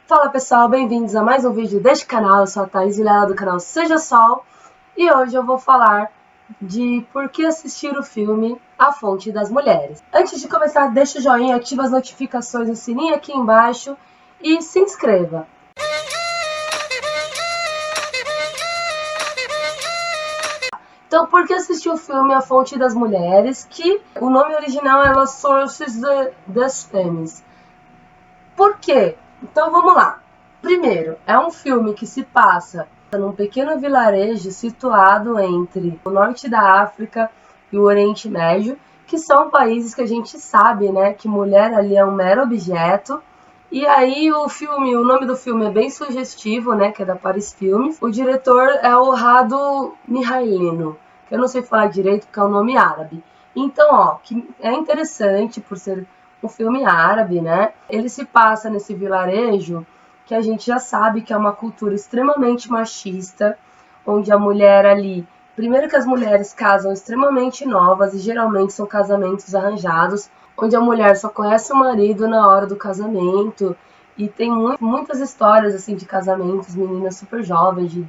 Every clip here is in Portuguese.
Fala pessoal, bem-vindos a mais um vídeo deste canal. Eu sou a Thaís Vilela do canal Seja Sol e hoje eu vou falar de por que assistir o filme A Fonte das Mulheres. Antes de começar, deixa o joinha, ativa as notificações, o sininho aqui embaixo e se inscreva. Então, por que assistir o filme A Fonte das Mulheres, que o nome original é Las Sources des Femmes? Por quê? Então vamos lá. Primeiro, é um filme que se passa num pequeno vilarejo situado entre o norte da África e o Oriente Médio, que são países que a gente sabe, né, que mulher ali é um mero objeto. E aí o nome do filme é bem sugestivo, né, que é da Paris Filmes. O diretor é o Rado Mihailino, que eu não sei falar direito porque é um nome árabe. Então, que é interessante por ser um filme árabe, né? Ele se passa nesse vilarejo que a gente já sabe que é uma cultura extremamente machista, onde a mulher ali... Primeiro que as mulheres casam extremamente novas e geralmente são casamentos arranjados, onde a mulher só conhece o marido na hora do casamento. E tem muitas histórias assim de casamentos, meninas super jovens, de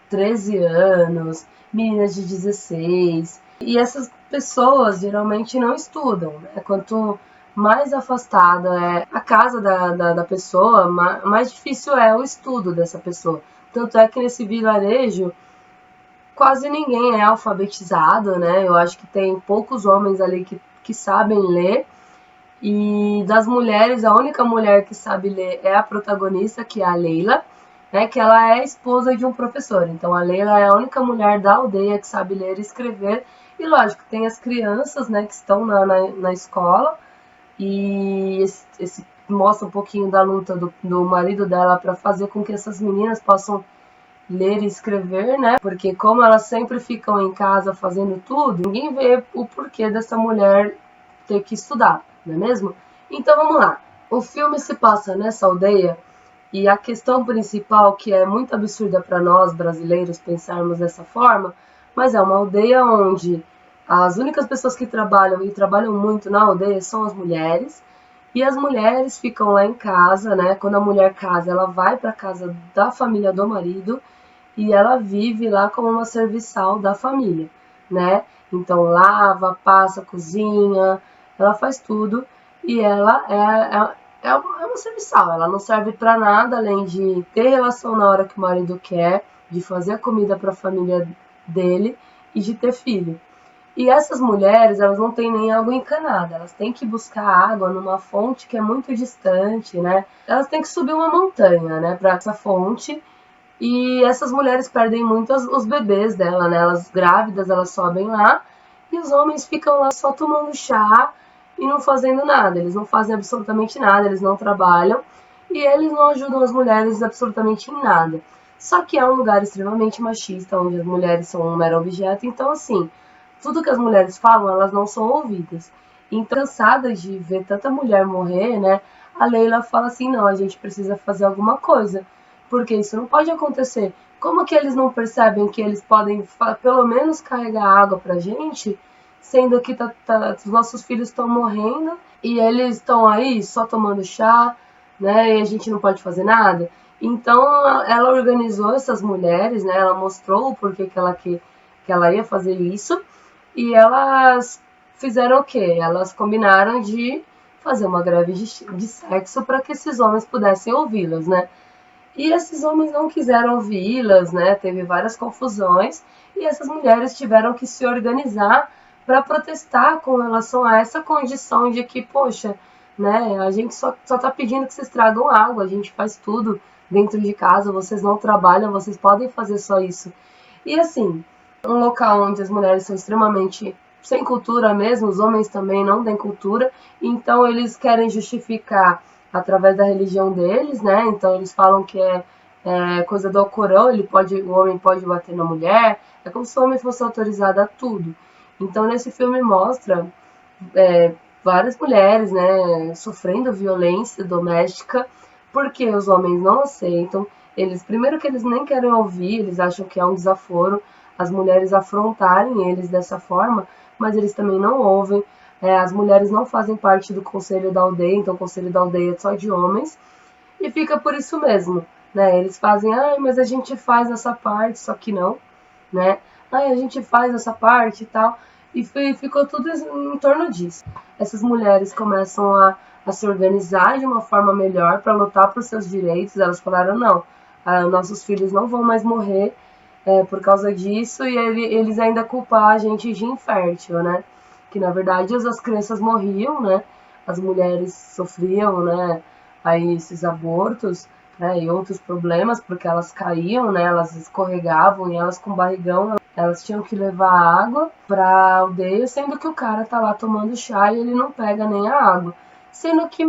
13 anos, meninas de 16. E essas pessoas geralmente não estudam, né? Quanto mais afastada é a casa da pessoa, mais difícil é o estudo dessa pessoa. Tanto é que nesse vilarejo quase ninguém é alfabetizado, né? Eu acho que tem poucos homens ali que sabem ler. E das mulheres, a única mulher que sabe ler é a protagonista, que é a Leila, né? Que ela é esposa de um professor. Então a Leila é a única mulher da aldeia que sabe ler e escrever. E lógico, tem as crianças, né, que estão na escola. E esse mostra um pouquinho da luta do marido dela para fazer com que essas meninas possam ler e escrever, né? Porque como elas sempre ficam em casa fazendo tudo, ninguém vê o porquê dessa mulher ter que estudar, não é mesmo? Então vamos lá. O filme se passa nessa aldeia e a questão principal, que é muito absurda para nós brasileiros pensarmos dessa forma, mas é uma aldeia onde as únicas pessoas que trabalham e trabalham muito na aldeia são as mulheres. E as mulheres ficam lá em casa, né? Quando a mulher casa, ela vai para casa da família do marido e ela vive lá como uma serviçal da família, né? Então lava, passa, cozinha, ela faz tudo e ela é uma serviçal. Ela não serve para nada além de ter relação na hora que o marido quer, de fazer comida para a família dele e de ter filho. E essas mulheres, elas não têm nem água encanada, elas têm que buscar água numa fonte que é muito distante, né? Elas têm que subir uma montanha, né, para essa fonte. E essas mulheres perdem muito os bebês dela, né? Elas grávidas, elas sobem lá e os homens ficam lá só tomando chá e não fazendo nada. Eles não fazem absolutamente nada, eles não trabalham e eles não ajudam as mulheres absolutamente em nada. Só que é um lugar extremamente machista, onde as mulheres são um mero objeto, então assim, tudo que as mulheres falam, elas não são ouvidas. Então, cansada de ver tanta mulher morrer, né, a Leila fala assim, não, a gente precisa fazer alguma coisa, porque isso não pode acontecer. Como que eles não percebem que eles podem, pelo menos, carregar água pra gente, sendo que os nossos filhos estão morrendo e eles estão aí só tomando chá, né, e a gente não pode fazer nada? Então, ela organizou essas mulheres, né, ela mostrou o porquê que ela ia fazer isso. E elas fizeram o quê? Elas combinaram de fazer uma greve de sexo para que esses homens pudessem ouvi-las, né? E esses homens não quiseram ouvi-las, né? Teve várias confusões e essas mulheres tiveram que se organizar para protestar com relação a essa condição de que, poxa, né? A gente só tá pedindo que vocês tragam água, a gente faz tudo dentro de casa, vocês não trabalham, vocês podem fazer só isso. E assim, um local onde as mulheres são extremamente sem cultura mesmo, os homens também não têm cultura, então eles querem justificar através da religião deles, né? Então eles falam que é coisa do Alcorão, o homem pode bater na mulher, é como se o homem fosse autorizado a tudo. Então nesse filme mostra várias mulheres, né, sofrendo violência doméstica porque os homens não aceitam. Primeiro que eles nem querem ouvir, eles acham que é um desaforo as mulheres afrontarem eles dessa forma, mas eles também não ouvem. As mulheres não fazem parte do conselho da aldeia, então o conselho da aldeia é só de homens. e fica por isso mesmo, né? Eles fazem, mas a gente faz essa parte, só que não, né? A gente faz essa parte e tal, e ficou tudo em torno disso. Essas mulheres começam a se organizar de uma forma melhor para lutar por seus direitos. Elas falaram, não, nossos filhos não vão mais morrer por causa disso, e eles ainda culpam a gente de infértil, né? Que na verdade as crianças morriam, né? As mulheres sofriam, né? Aí esses abortos, né? E outros problemas, porque elas caíam, né? Elas escorregavam e elas com barrigão, elas tinham que levar água pra aldeia, sendo que o cara tá lá tomando chá e ele não pega nem a água. Sendo que,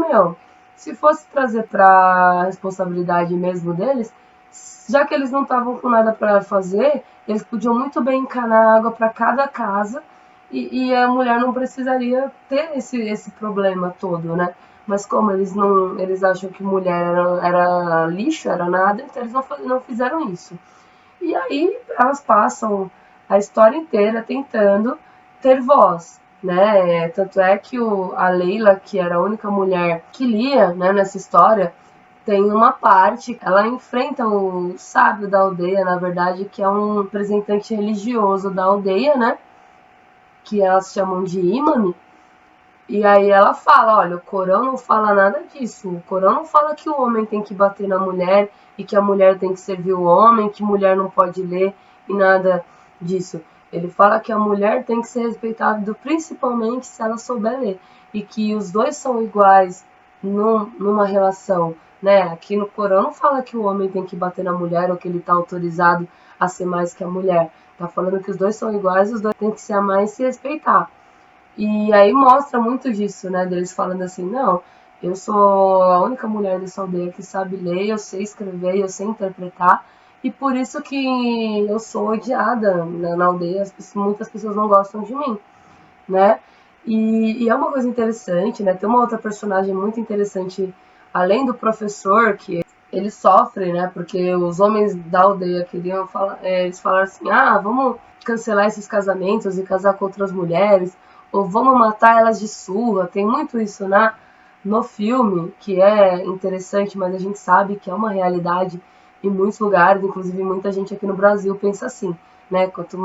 se fosse trazer pra responsabilidade mesmo deles, já que eles não estavam com nada para fazer, eles podiam muito bem encanar água para cada casa e a mulher não precisaria ter esse problema todo, né? Mas como eles acham que mulher era lixo, era nada, então eles não fizeram isso. E aí elas passam a história inteira tentando ter voz, né? Tanto é que a Leila, que era a única mulher que lia, né, nessa história, tem uma parte, ela enfrenta o sábio da aldeia, na verdade, que é um representante religioso da aldeia, né? Que elas chamam de imame. E aí ela fala, olha, o Corão não fala nada disso. O Corão não fala que o homem tem que bater na mulher e que a mulher tem que servir o homem, que mulher não pode ler e nada disso. Ele fala que a mulher tem que ser respeitada, principalmente se ela souber ler. E que os dois são iguais numa relação, né? Aqui no Corão não fala que o homem tem que bater na mulher ou que ele está autorizado a ser mais que a mulher. Tá falando que os dois são iguais, os dois têm que se amar e se respeitar. E aí mostra muito disso, né? Deles falando assim, não, eu sou a única mulher dessa aldeia que sabe ler, eu sei escrever, eu sei interpretar, e por isso que eu sou odiada na aldeia, muitas pessoas não gostam de mim, né? E é uma coisa interessante, né? Tem uma outra personagem muito interessante, além do professor, que ele sofre, né? Porque os homens da aldeia queriam falar, eles falaram assim, vamos cancelar esses casamentos e casar com outras mulheres, ou vamos matar elas de surra. Tem muito isso no filme, que é interessante, mas a gente sabe que é uma realidade em muitos lugares, inclusive muita gente aqui no Brasil pensa assim, né? Quanto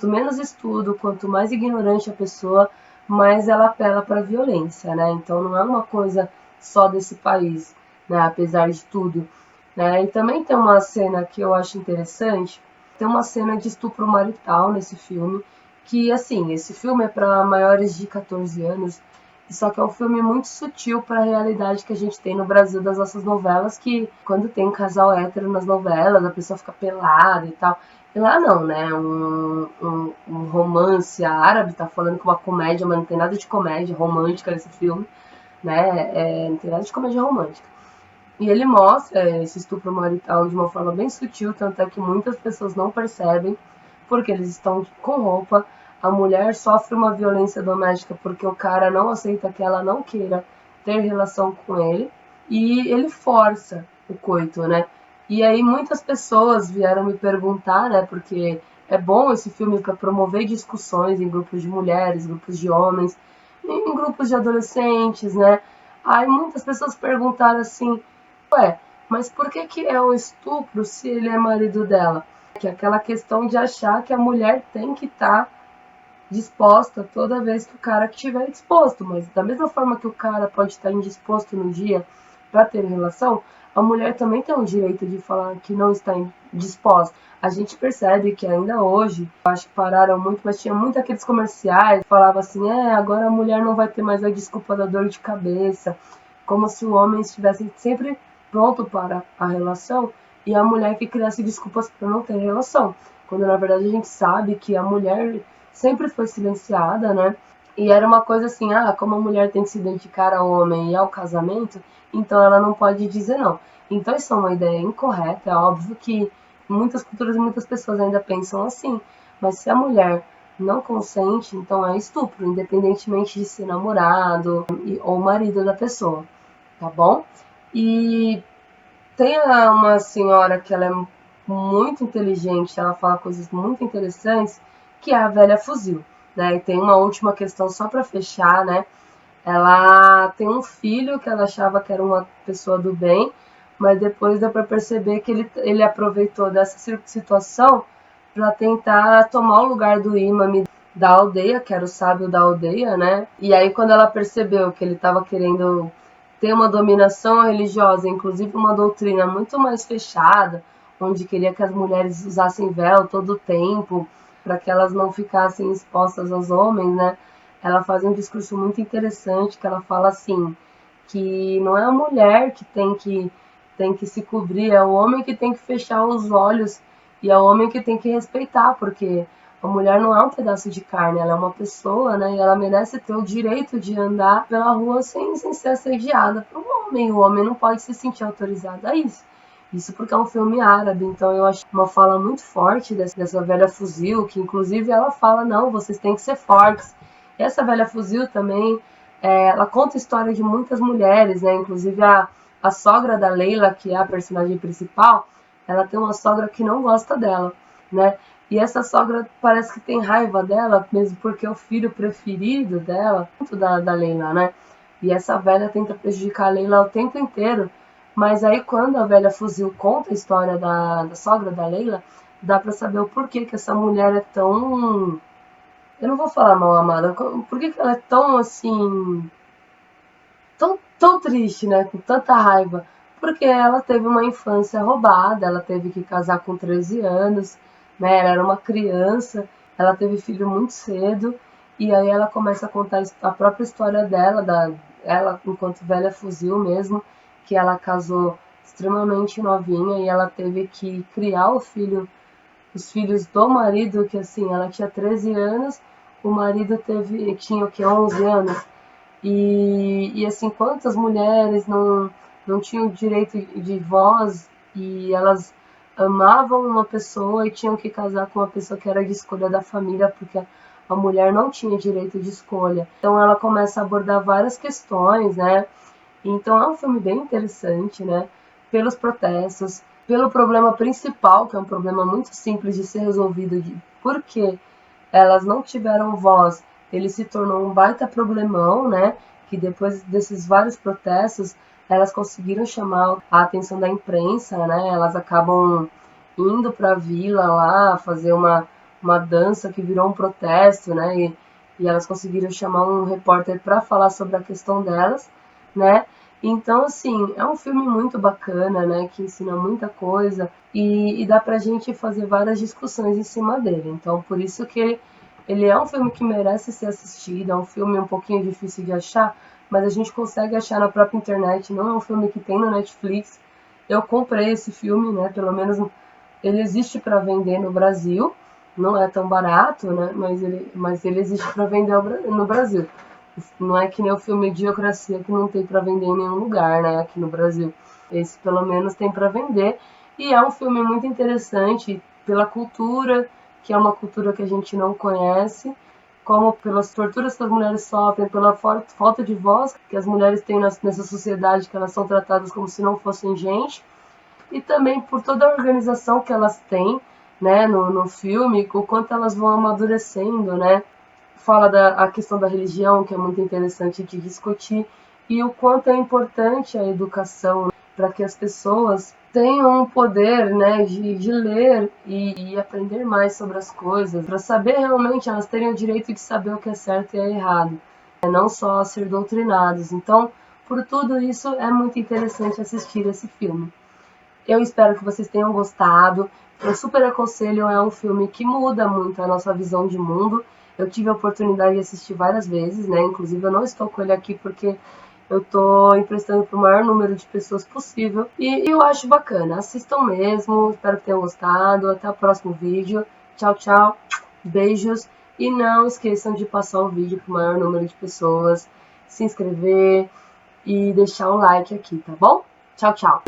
menos estudo, quanto mais ignorante a pessoa, mais ela apela para a violência, né? Então não é uma coisa só desse país, né? Apesar de tudo, né? E também tem uma cena que eu acho interessante, tem uma cena de estupro marital nesse filme, que assim, esse filme é para maiores de 14 anos, só que é um filme muito sutil para a realidade que a gente tem no Brasil das nossas novelas, que quando tem um casal hétero nas novelas, a pessoa fica pelada e tal. E lá não, né? Um romance árabe, tá falando que uma comédia, mas não tem nada de comédia romântica nesse filme, né? Não tem nada de comédia romântica. E ele mostra esse estupro marital de uma forma bem sutil, tanto é que muitas pessoas não percebem, porque eles estão com roupa. A mulher sofre uma violência doméstica porque o cara não aceita que ela não queira ter relação com ele, e ele força o coito, né? E aí muitas pessoas vieram me perguntar, né? Porque é bom esse filme para promover discussões em grupos de mulheres, grupos de homens, em grupos de adolescentes, né? Aí muitas pessoas perguntaram assim, ué, mas por que é o estupro se ele é marido dela? Que é aquela questão de achar que a mulher tem que estar disposta toda vez que o cara estiver disposto, mas da mesma forma que o cara pode estar indisposto no dia para ter relação, a mulher também tem o direito de falar que não está disposta. A gente percebe que ainda hoje, acho que pararam muito, mas tinha muito aqueles comerciais que falavam assim, agora a mulher não vai ter mais a desculpa da dor de cabeça, como se o homem estivesse sempre pronto para a relação e a mulher que criasse desculpas para não ter relação. Quando na verdade a gente sabe que a mulher sempre foi silenciada, né? E era uma coisa assim, como a mulher tem que se identificar ao homem e ao casamento, então ela não pode dizer não. Então isso é uma ideia incorreta, é óbvio que muitas culturas e muitas pessoas ainda pensam assim, mas se a mulher não consente, então é estupro, independentemente de ser namorado ou marido da pessoa, tá bom? E tem uma senhora que ela é muito inteligente, ela fala coisas muito interessantes, que é a velha fuzil, né? E tem uma última questão só para fechar, né? Ela tem um filho que ela achava que era uma pessoa do bem, mas depois deu para perceber que ele aproveitou dessa situação para tentar tomar o lugar do imã da aldeia, que era o sábio da aldeia, né? E aí quando ela percebeu que ele estava querendo ter uma dominação religiosa, inclusive uma doutrina muito mais fechada, onde queria que as mulheres usassem véu todo o tempo, para que elas não ficassem expostas aos homens, né? Ela faz um discurso muito interessante, que ela fala assim, que não é a mulher que tem que se cobrir, é o homem que tem que fechar os olhos e é o homem que tem que respeitar, porque a mulher não é um pedaço de carne, ela é uma pessoa, né? E ela merece ter o direito de andar pela rua sem ser assediada por um homem. O homem não pode se sentir autorizado a isso. Isso porque é um filme árabe, então eu acho uma fala muito forte dessa velha fuzil, que inclusive ela fala, não, vocês têm que ser fortes. E essa velha fuzil também, ela conta a história de muitas mulheres, né? Inclusive a sogra da Leila, que é a personagem principal, ela tem uma sogra que não gosta dela, né? E essa sogra parece que tem raiva dela, mesmo porque é o filho preferido dela, muito da Leila, né? E essa velha tenta prejudicar a Leila o tempo inteiro. Mas aí quando a velha fuzil conta a história da sogra da Leila, dá pra saber o porquê que essa mulher é tão... Eu não vou falar mal amada, por que ela é tão assim... Tão triste, né? Com tanta raiva. Porque ela teve uma infância roubada, ela teve que casar com 13 anos, né? Ela era uma criança, ela teve filho muito cedo, e aí ela começa a contar a própria história dela, ela enquanto velha fuzil mesmo, que ela casou extremamente novinha e ela teve que criar os filhos do marido, que assim, ela tinha 13 anos, o marido tinha o que, 11 anos. E assim, quantas mulheres não tinham direito de voz e elas amavam uma pessoa e tinham que casar com uma pessoa que era de escolha da família, porque a mulher não tinha direito de escolha. Então ela começa a abordar várias questões, né? Então é um filme bem interessante, né? Pelos protestos, pelo problema principal, que é um problema muito simples de ser resolvido, de por que elas não tiveram voz, ele se tornou um baita problemão, né? Que depois desses vários protestos, elas conseguiram chamar a atenção da imprensa, né? Elas acabam indo para a vila lá, fazer uma dança que virou um protesto, né? E elas conseguiram chamar um repórter para falar sobre a questão delas, né? Então, assim, é um filme muito bacana, né? Que ensina muita coisa e dá pra gente fazer várias discussões em cima dele. Então, por isso que ele é um filme que merece ser assistido, é um filme um pouquinho difícil de achar, mas a gente consegue achar na própria internet, não é um filme que tem no Netflix. Eu comprei esse filme, né? Pelo menos ele existe para vender no Brasil, não é tão barato, né? Mas ele existe para vender no Brasil. Não é que nem o filme Idiocracia que não tem para vender em nenhum lugar, né? Aqui no Brasil. Esse pelo menos tem para vender. E é um filme muito interessante pela cultura, que é uma cultura que a gente não conhece, como pelas torturas que as mulheres sofrem, pela falta de voz que as mulheres têm nessa sociedade, que elas são tratadas como se não fossem gente, e também por toda a organização que elas têm, né, no filme, o quanto elas vão amadurecendo, né? Fala a questão da religião, que é muito interessante de discutir, e o quanto é importante a educação para que as pessoas tenham o poder, né, de ler e aprender mais sobre as coisas, para saber realmente, elas terem o direito de saber o que é certo e é errado, não só ser doutrinados. Então, por tudo isso, é muito interessante assistir esse filme. Eu espero que vocês tenham gostado. Eu super aconselho, é um filme que muda muito a nossa visão de mundo. Eu tive a oportunidade de assistir várias vezes, né? Inclusive eu não estou com ele aqui porque eu estou emprestando para o maior número de pessoas possível. E eu acho bacana. Assistam mesmo. Espero que tenham gostado. Até o próximo vídeo. Tchau, tchau. Beijos. E não esqueçam de passar o vídeo para o maior número de pessoas. Se inscrever e deixar um like aqui, tá bom? Tchau, tchau.